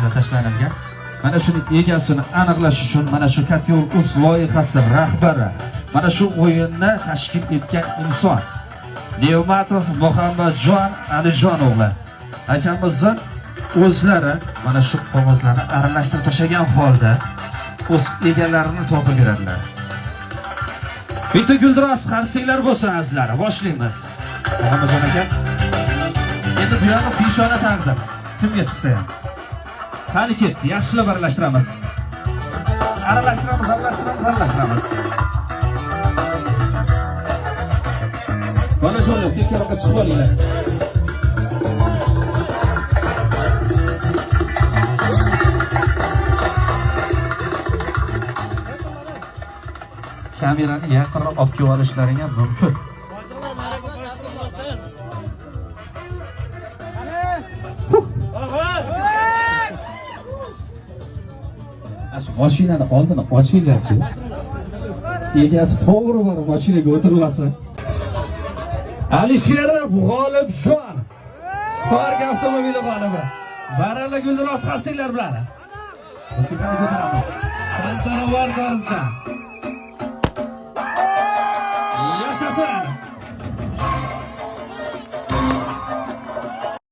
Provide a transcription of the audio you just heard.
orasiga tashlangan. Mana shuni egasini aniqlash uchun mana shu Katyol.uz loyihasi rahbari, mana shu o'yinni tashkil etgan inson Ne'matov Muhammadjon Alijon o'g'li akamizning o'zlari mana shu qog'ozlarni aralashtirib tashlagan holda o'z egalarini topib beradilar. Bitta guldiroz qarsinglar bo'lsa azizlar, boshlaymiz. Muhammadjon aka. Endi bu yoqda peshona taqdim. Kimga chiqsa ham. Qani ketdi, yaxshilab aralashtiramiz. Aralashtiramiz. Mana shunday chekkaroqqa chiqib olinglar. Kamerani yaqinroq olib kelib olishlaring ham mumkin. Mashinani oldini ochinglar-chi. Egasi to'g'ri borib mashinaga o'tirmasin. Alisherov G'olibjon. Spark avtomobili g'olibi. Baralla guldiroz qarsinglar bilan. Musikani ko'taramiz. Santana Vardarzda. Yaşasın.